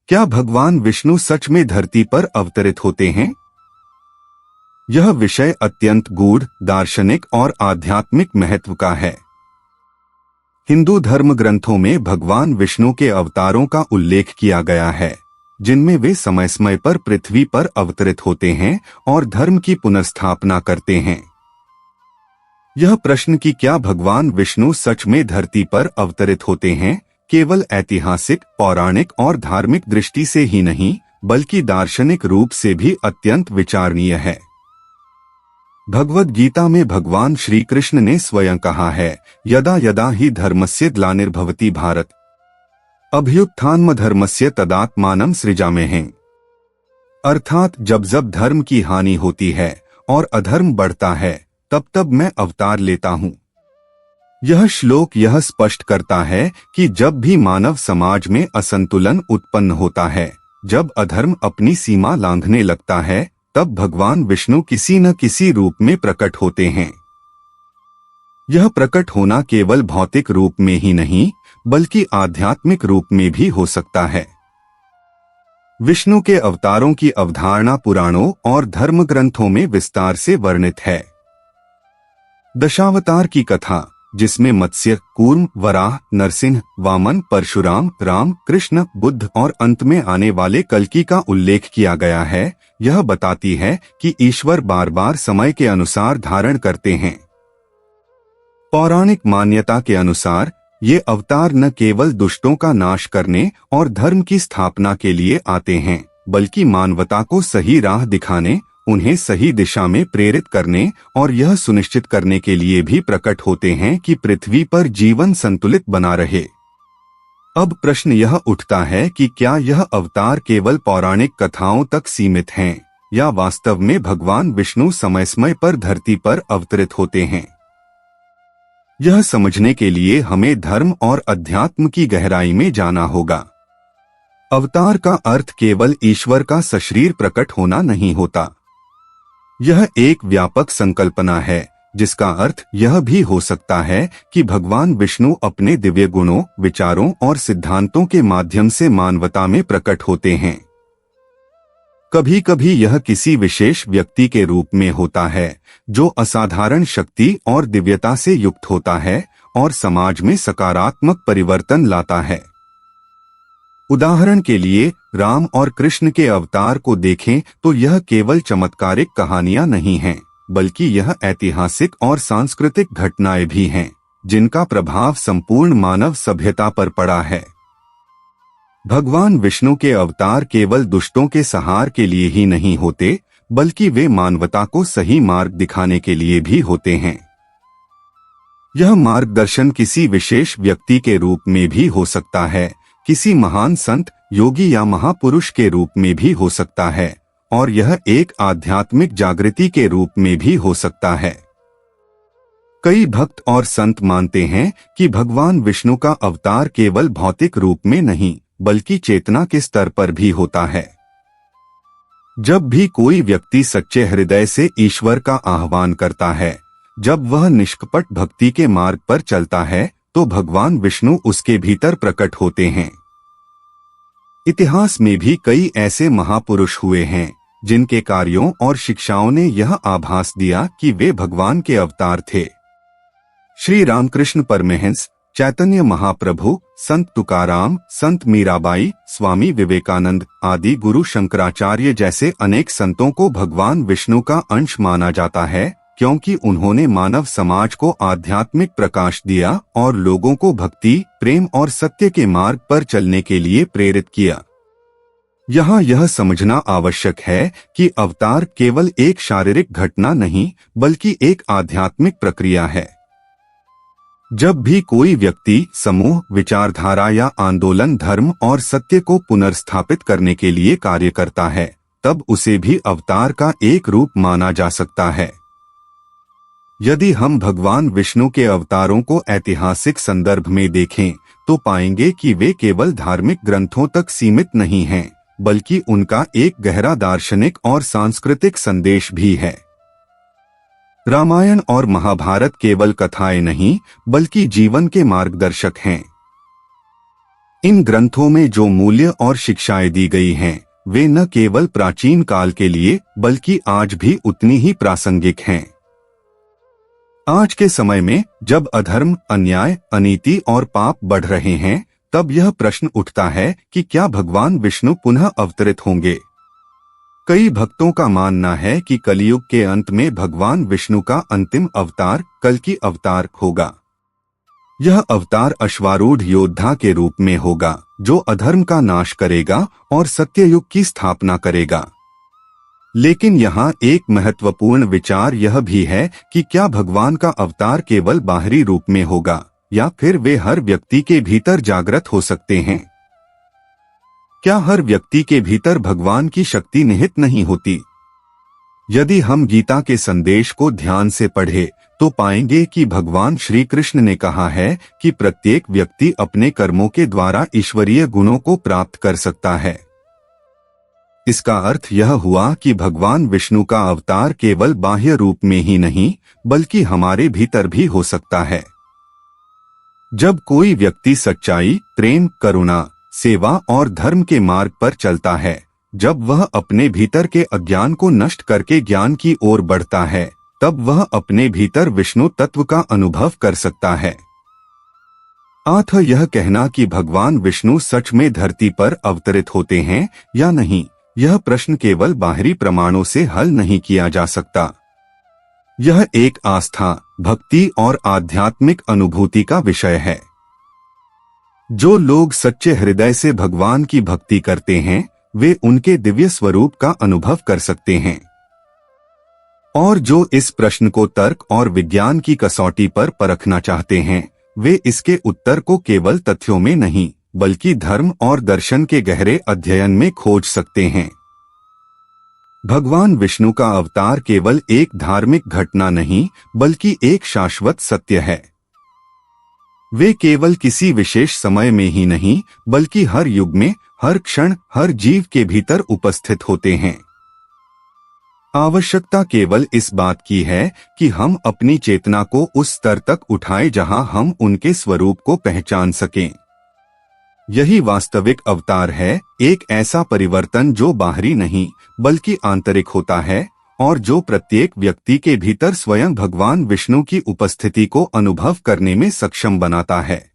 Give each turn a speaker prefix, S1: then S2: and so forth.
S1: क्या भगवान विष्णु सच में धरती पर अवतरित होते हैं? यह विषय अत्यंत गूढ़, दार्शनिक और आध्यात्मिक महत्व का है। हिंदू धर्म ग्रंथों में भगवान विष्णु के अवतारों का उल्लेख किया गया है, जिनमें वे समय समय पर पृथ्वी पर अवतरित होते हैं और धर्म की पुनर्स्थापना करते हैं। यह प्रश्न कि क्या भगवान विष्णु सच में धरती पर अवतरित होते हैं, केवल ऐतिहासिक, पौराणिक और धार्मिक दृष्टि से ही नहीं, बल्कि दार्शनिक रूप से भी अत्यंत विचारणीय है। भगवद गीता में भगवान श्री कृष्ण ने स्वयं कहा है, यदा यदा ही धर्मस्य ग्लानिर्भवति भारत अभ्युत्थानमधर्मस्य तदात्मानं सृजाम्यहम्। अर्थात जब जब धर्म की हानि होती है और अधर्म बढ़ता है, तब तब मैं अवतार लेता हूँ। यह श्लोक यह स्पष्ट करता है कि जब भी मानव समाज में असंतुलन उत्पन्न होता है, जब अधर्म अपनी सीमा लांघने लगता है, तब भगवान विष्णु किसी न किसी रूप में प्रकट होते हैं। यह प्रकट होना केवल भौतिक रूप में ही नहीं, बल्कि आध्यात्मिक रूप में भी हो सकता है। विष्णु के अवतारों की अवधारणा पुराणों और धर्म ग्रंथों में विस्तार से वर्णित है। दशावतार की कथा, जिसमें मत्स्य, कूर्म, वराह, नरसिंह, वामन, परशुराम, राम, कृष्ण, बुद्ध और अंत में आने वाले कल्कि का उल्लेख किया गया है, यह बताती है कि ईश्वर बार बार समय के अनुसार धारण करते हैं। पौराणिक मान्यता के अनुसार ये अवतार न केवल दुष्टों का नाश करने और धर्म की स्थापना के लिए आते हैं, बल्कि मानवता को सही राह दिखाने, उन्हें सही दिशा में प्रेरित करने और यह सुनिश्चित करने के लिए भी प्रकट होते हैं कि पृथ्वी पर जीवन संतुलित बना रहे। अब प्रश्न यह उठता है कि क्या यह अवतार केवल पौराणिक कथाओं तक सीमित हैं, या वास्तव में भगवान विष्णु समय समय पर धरती पर अवतरित होते हैं? यह समझने के लिए हमें धर्म और अध्यात्म की गहराई में जाना होगा। अवतार का अर्थ केवल ईश्वर का सशरीर प्रकट होना नहीं होता। यह एक व्यापक संकल्पना है, जिसका अर्थ यह भी हो सकता है कि भगवान विष्णु अपने दिव्य गुणों, विचारों और सिद्धांतों के माध्यम से मानवता में प्रकट होते हैं। कभी कभी यह किसी विशेष व्यक्ति के रूप में होता है, जो असाधारण शक्ति और दिव्यता से युक्त होता है और समाज में सकारात्मक परिवर्तन लाता है। उदाहरण के लिए राम और कृष्ण के अवतार को देखें तो यह केवल चमत्कारिक कहानियां नहीं हैं, बल्कि यह ऐतिहासिक और सांस्कृतिक घटनाएं भी हैं, जिनका प्रभाव संपूर्ण मानव सभ्यता पर पड़ा है। भगवान विष्णु के अवतार केवल दुष्टों के संहार के लिए ही नहीं होते, बल्कि वे मानवता को सही मार्ग दिखाने के लिए भी होते हैं। यह मार्गदर्शन किसी विशेष व्यक्ति के रूप में भी हो सकता है, किसी महान संत, योगी या महापुरुष के रूप में भी हो सकता है, और यह एक आध्यात्मिक जागृति के रूप में भी हो सकता है। कई भक्त और संत मानते हैं कि भगवान विष्णु का अवतार केवल भौतिक रूप में नहीं, बल्कि चेतना के स्तर पर भी होता है। जब भी कोई व्यक्ति सच्चे हृदय से ईश्वर का आह्वान करता है, जब वह निष्कपट भक्ति के मार्ग पर चलता है, तो भगवान विष्णु उसके भीतर प्रकट होते हैं। इतिहास में भी कई ऐसे महापुरुष हुए हैं, जिनके कार्यों और शिक्षाओं ने यह आभास दिया कि वे भगवान के अवतार थे। श्री रामकृष्ण परमहंस, चैतन्य महाप्रभु, संत तुकाराम, संत मीराबाई, स्वामी विवेकानंद आदि, गुरु शंकराचार्य जैसे अनेक संतों को भगवान विष्णु का अंश माना जाता है, क्योंकि उन्होंने मानव समाज को आध्यात्मिक प्रकाश दिया और लोगों को भक्ति, प्रेम और सत्य के मार्ग पर चलने के लिए प्रेरित किया। यहाँ यह समझना आवश्यक है कि अवतार केवल एक शारीरिक घटना नहीं, बल्कि एक आध्यात्मिक प्रक्रिया है। जब भी कोई व्यक्ति, समूह, विचारधारा या आंदोलन धर्म और सत्य को पुनर्स्थापित करने के लिए कार्य करता है, तब उसे भी अवतार का एक रूप माना जा सकता है। यदि हम भगवान विष्णु के अवतारों को ऐतिहासिक संदर्भ में देखें, तो पाएंगे कि वे केवल धार्मिक ग्रंथों तक सीमित नहीं हैं, बल्कि उनका एक गहरा दार्शनिक और सांस्कृतिक संदेश भी है। रामायण और महाभारत केवल कथाएं नहीं, बल्कि जीवन के मार्गदर्शक हैं। इन ग्रंथों में जो मूल्य और शिक्षाएं दी गई हैं, वे न केवल प्राचीन काल के लिए बल्कि आज भी उतनी ही प्रासंगिक हैं। आज के समय में जब अधर्म, अन्याय, अनीति और पाप बढ़ रहे हैं, तब यह प्रश्न उठता है कि क्या भगवान विष्णु पुनः अवतरित होंगे। कई भक्तों का मानना है कि कलियुग के अंत में भगवान विष्णु का अंतिम अवतार कल्कि अवतार होगा। यह अवतार अश्वारूढ़ योद्धा के रूप में होगा, जो अधर्म का नाश करेगा और सत्ययुग की स्थापना करेगा। लेकिन यहाँ एक महत्वपूर्ण विचार यह भी है कि क्या भगवान का अवतार केवल बाहरी रूप में होगा या फिर वे हर व्यक्ति के भीतर जागृत हो सकते हैं। क्या हर व्यक्ति के भीतर भगवान की शक्ति निहित नहीं होती? यदि हम गीता के संदेश को ध्यान से पढ़े तो पाएंगे कि भगवान श्री कृष्ण ने कहा है कि प्रत्येक व्यक्ति अपने कर्मों के द्वारा ईश्वरीय गुणों को प्राप्त कर सकता है। इसका अर्थ यह हुआ कि भगवान विष्णु का अवतार केवल बाह्य रूप में ही नहीं बल्कि हमारे भीतर भी हो सकता है। जब कोई व्यक्ति सच्चाई, प्रेम, करुणा, सेवा और धर्म के मार्ग पर चलता है, जब वह अपने भीतर के अज्ञान को नष्ट करके ज्ञान की ओर बढ़ता है, तब वह अपने भीतर विष्णु तत्व का अनुभव कर सकता है। अतः यह कहना कि भगवान विष्णु सच में धरती पर अवतरित होते हैं या नहीं, यह प्रश्न केवल बाहरी प्रमाणों से हल नहीं किया जा सकता। यह एक आस्था, भक्ति और आध्यात्मिक अनुभूति का विषय है। जो लोग सच्चे हृदय से भगवान की भक्ति करते हैं, वे उनके दिव्य स्वरूप का अनुभव कर सकते हैं। और जो इस प्रश्न को तर्क और विज्ञान की कसौटी पर परखना चाहते हैं, वे इसके उत्तर को केवल तथ्यों में नहीं बल्कि धर्म और दर्शन के गहरे अध्ययन में खोज सकते हैं। भगवान विष्णु का अवतार केवल एक धार्मिक घटना नहीं बल्कि एक शाश्वत सत्य है। वे केवल किसी विशेष समय में ही नहीं बल्कि हर युग में, हर क्षण, हर जीव के भीतर उपस्थित होते हैं। आवश्यकता केवल इस बात की है कि हम अपनी चेतना को उस स्तर तक उठाएं जहां हम उनके स्वरूप को पहचान सकें। यही वास्तविक अवतार है, एक ऐसा परिवर्तन जो बाहरी नहीं बल्कि आंतरिक होता है और जो प्रत्येक व्यक्ति के भीतर स्वयं भगवान विष्णु की उपस्थिति को अनुभव करने में सक्षम बनाता है।